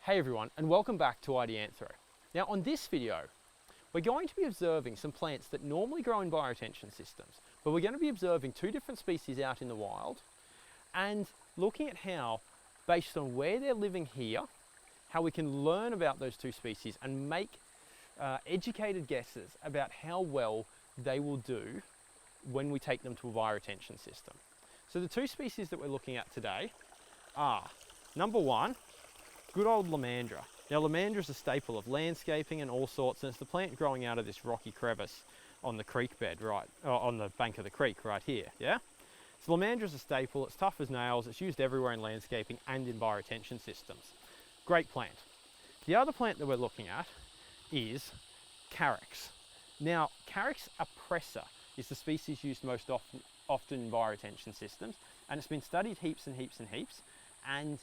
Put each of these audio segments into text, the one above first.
Hey everyone, and welcome back to Ideanthro. Now on this video, we're going to be observing some plants that normally grow in bioretention systems, but we're going to be observing two different species out in the wild and looking at how, based on where they're living here, how we can learn about those two species and make educated guesses about how well they will do when we take them to a bioretention system. So the two species that we're looking at today are, number one, good old Lomandra. Now Lomandra is a staple of landscaping and all sorts, and it's the plant growing out of this rocky crevice on the creek bed, right, on the bank of the creek right here, yeah? So Lomandra is a staple, it's tough as nails, it's used everywhere in landscaping and in bioretention systems. Great plant. The other plant that we're looking at is Carex. Now Carex oppressor is the species used most often in bioretention systems, and it's been studied heaps and heaps and heaps, and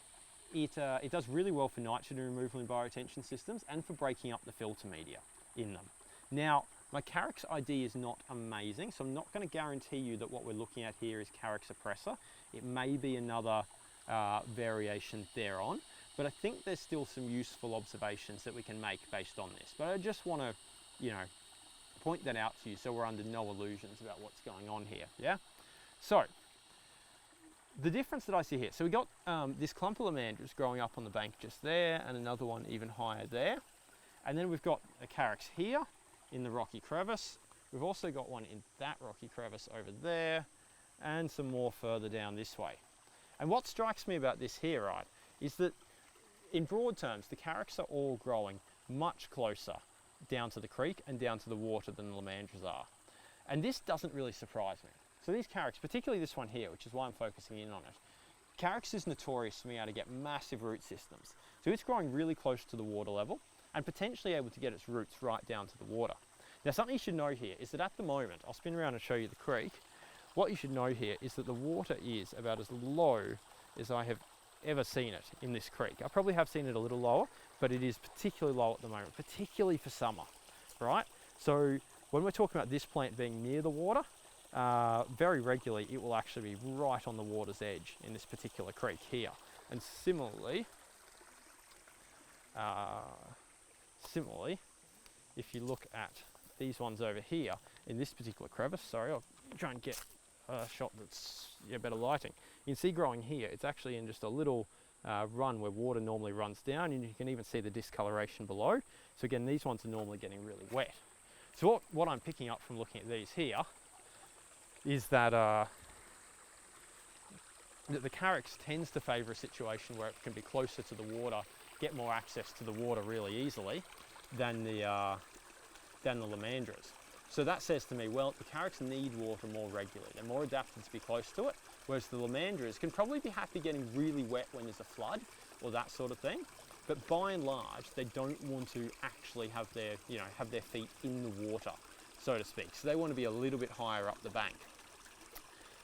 it does really well for nitrogen removal in bioretention systems and for breaking up the filter media in them. Now, my Carex ID is not amazing, so I'm not going to guarantee you that what we're looking at here is Carex oppressor. It may be another variation thereon, but I think there's still some useful observations that we can make based on this. But I just want to, point that out to you so we're under no illusions about what's going on here, yeah? So, the difference that I see here, so we got this clump of Lomandras growing up on the bank just there, and another one even higher there. And then we've got a Carex here in the rocky crevice. We've also got one in that rocky crevice over there, and some more further down this way. And what strikes me about this here, right, is that in broad terms, the Carex are all growing much closer down to the creek and down to the water than the Lomandras are. And this doesn't really surprise me. So these Carex, particularly this one here, which is why I'm focusing in on it, Carex is notorious for being able to get massive root systems. So it's growing really close to the water level and potentially able to get its roots right down to the water. Now something you should know here is that at the moment, I'll spin around and show you the creek, what you should know here is that the water is about as low as I have ever seen it in this creek. I probably have seen it a little lower, but it is particularly low at the moment, particularly for summer, right? So when we're talking about this plant being near the water, very regularly it will actually be right on the water's edge in this particular creek here. And similarly, if you look at these ones over here in this particular crevice, sorry, I'll try and get a shot that's better lighting. You can see growing here, it's actually in just a little run where water normally runs down, and you can even see the discoloration below. So again, these ones are normally getting really wet. So what I'm picking up from looking at these here is that the Carex tends to favour a situation where it can be closer to the water, get more access to the water really easily than the Lomandras. So that says to me, well, the Carex need water more regularly. They're more adapted to be close to it, whereas the Lomandras can probably be happy getting really wet when there's a flood or that sort of thing. But by and large, they don't want to actually have their feet in the water, so to speak. So they want to be a little bit higher up the bank.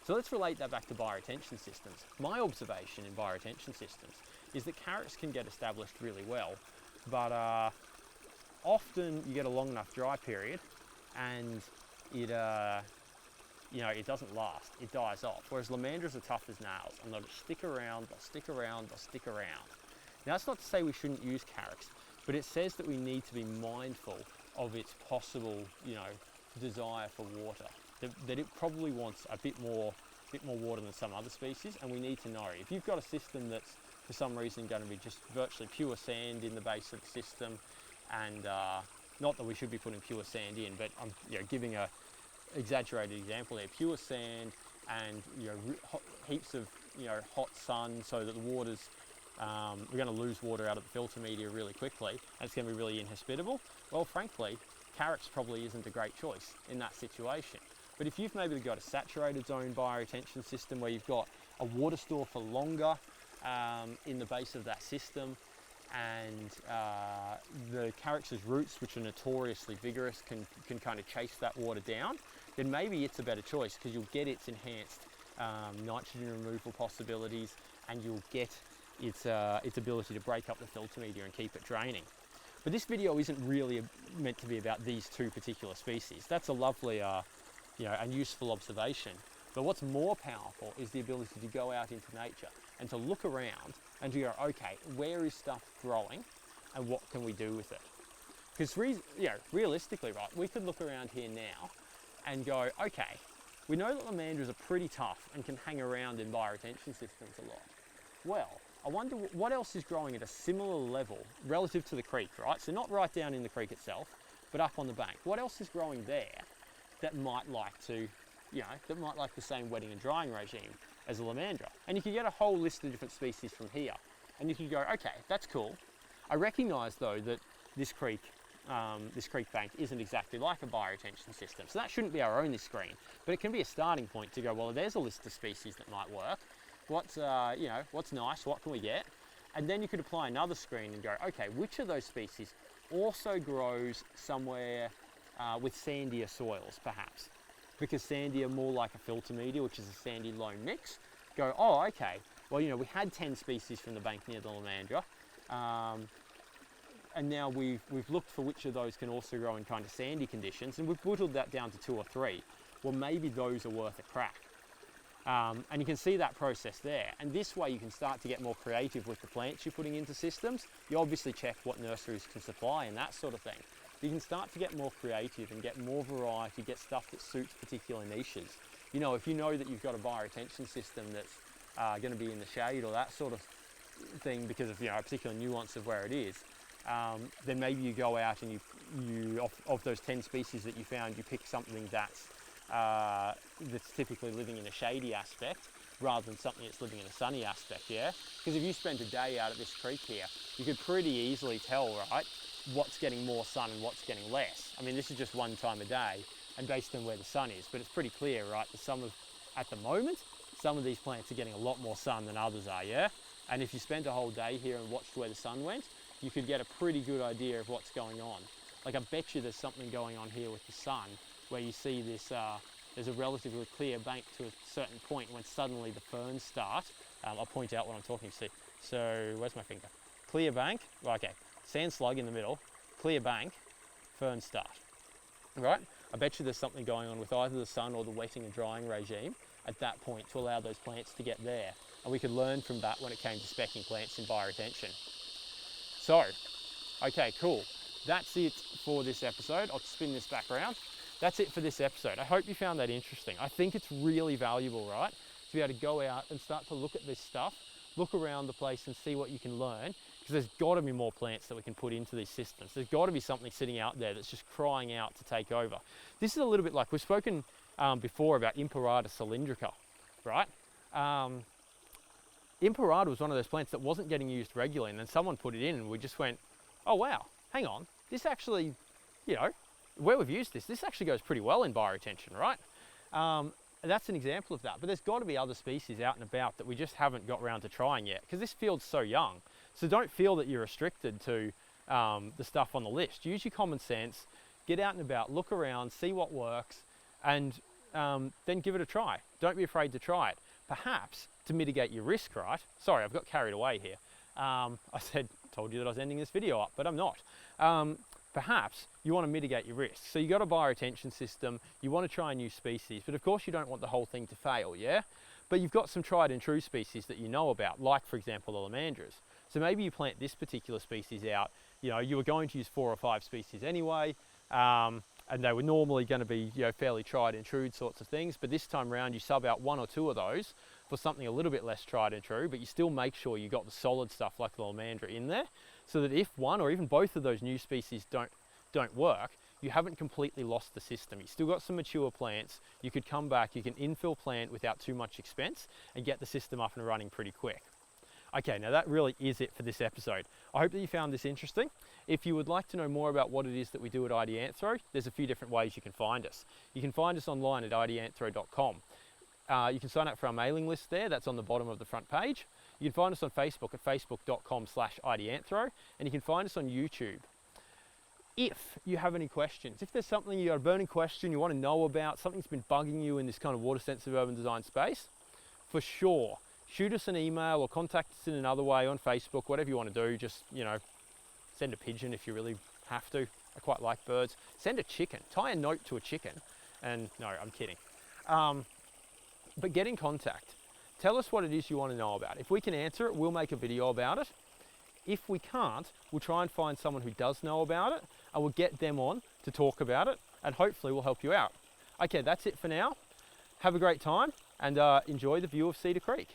So let's relate that back to bioretention systems. My observation in bioretention systems is that Carex can get established really well, but often you get a long enough dry period and it doesn't last, it dies off. Whereas Lomandras are tough as nails and they'll stick around, they'll stick around, they'll stick around. Now that's not to say we shouldn't use Carex, but it says that we need to be mindful of its possible, desire for water. That it probably wants a bit more water than some other species, and we need to know. If you've got a system that's for some reason going to be just virtually pure sand in the base of the system, and not that we should be putting pure sand in, but I'm giving a exaggerated example there, pure sand and heaps of hot sun, so that the water's we're going to lose water out of the filter media really quickly, and it's going to be really inhospitable. Well, frankly, Carex probably isn't a great choice in that situation. But if you've maybe got a saturated zone bioretention system where you've got a water store for longer in the base of that system, and the Carex's roots, which are notoriously vigorous, can kind of chase that water down, then maybe it's a better choice because you'll get its enhanced nitrogen removal possibilities, and you'll get its ability to break up the filter media and keep it draining. But this video isn't really meant to be about these two particular species. That's a lovely and useful observation. But what's more powerful is the ability to go out into nature and to look around and to go, okay, where is stuff growing and what can we do with it? Because realistically, right, we could look around here now and go, okay, we know that lamandras are pretty tough and can hang around in bioretention systems a lot. Well, I wonder what else is growing at a similar level relative to the creek, right? So not right down in the creek itself, but up on the bank. What else is growing there that might like to, that might like the same wetting and drying regime as a lamandra? And you could get a whole list of different species from here. And you could go, okay, that's cool. I recognise though that this creek bank isn't exactly like a bioretention system, so that shouldn't be our only screen, but it can be a starting point to go, well, there's a list of species that might work. What's nice, what can we get? And then you could apply another screen and go, okay, which of those species also grows somewhere with sandier soils, perhaps? Because sandy are more like a filter media, which is a sandy loam mix. Go, oh, okay, well, we had 10 species from the bank near the lamandra, and now we've looked for which of those can also grow in kind of sandy conditions, and we've whittled that down to 2 or 3. Well, maybe those are worth a crack. And you can see that process there. And this way you can start to get more creative with the plants you're putting into systems. You obviously check what nurseries can supply and that sort of thing. You can start to get more creative and get more variety, get stuff that suits particular niches. If you know that you've got a bioretention system that's going to be in the shade or that sort of thing because of a particular nuance of where it is, then maybe you go out and you of those 10 species that you found, you pick something that's typically living in a shady aspect rather than something that's living in a sunny aspect, yeah? Because if you spent a day out at this creek here, you could pretty easily tell, right, what's getting more sun and what's getting less. I mean, this is just one time a day and based on where the sun is, but it's pretty clear, right, that at the moment, some of these plants are getting a lot more sun than others are, yeah? And if you spent a whole day here and watched where the sun went, you could get a pretty good idea of what's going on. Like, I bet you there's something going on here with the sun where you see this, there's a relatively clear bank to a certain point when suddenly the ferns start. I'll point out what I'm talking to. So, where's my finger? Clear bank, well, okay, sand slug in the middle, clear bank, ferns start. Right? I bet you there's something going on with either the sun or the wetting and drying regime at that point to allow those plants to get there. And we could learn from that when it came to speccing plants in bioretention. So, okay, cool. That's it for this episode. I'll spin this back around. That's it for this episode. I hope you found that interesting. I think it's really valuable, right? To be able to go out and start to look at this stuff, look around the place and see what you can learn, because there's got to be more plants that we can put into these systems. There's got to be something sitting out there that's just crying out to take over. This is a little bit like, we've spoken before about Imperator cylindrica, right? Imperator was one of those plants that wasn't getting used regularly, and then someone put it in and we just went, oh wow, hang on, this actually, where we've used this actually goes pretty well in bioretention, right? That's an example of that, but there's got to be other species out and about that we just haven't got around to trying yet, because this field's so young. So don't feel that you're restricted to the stuff on the list. Use your common sense, get out and about, look around, see what works, and then give it a try. Don't be afraid to try it. Perhaps to mitigate your risk, right? Sorry, I've got carried away here. I told you that I was ending this video up, but I'm not. Perhaps you want to mitigate your risk. So you got a bioretention system, you want to try a new species, but of course you don't want the whole thing to fail, yeah? But you've got some tried and true species that you know about, like for example the lamandras. So maybe you plant this particular species out, you were going to use 4 or 5 species anyway, and they were normally going to be fairly tried and true sorts of things, but this time around you sub out 1 or 2 of those for something a little bit less tried and true, but you still make sure you got the solid stuff like the lamandra in there, so that if one or even both of those new species don't work, you haven't completely lost the system. You still got some mature plants, you could come back, you can infill plant without too much expense and get the system up and running pretty quick. Okay, now that really is it for this episode. I hope that you found this interesting. If you would like to know more about what it is that we do at Ideanthro, there's a few different ways you can find us. You can find us online at ideanthro.com. You can sign up for our mailing list there, that's on the bottom of the front page. You can find us on Facebook at facebook.com/Ideanthro, and you can find us on YouTube. If you have any questions, if there's something, you got a burning question you want to know about, something's been bugging you in this kind of water sensitive urban design space, for sure, shoot us an email or contact us in another way on Facebook, whatever you want to do. Just, send a pigeon if you really have to. I quite like birds. Send a chicken, tie a note to a chicken. And no, I'm kidding. But get in contact. Tell us what it is you want to know about. If we can answer it, we'll make a video about it. If we can't, we'll try and find someone who does know about it, and we'll get them on to talk about it, and hopefully we'll help you out. Okay, that's it for now. Have a great time, and enjoy the view of Cedar Creek.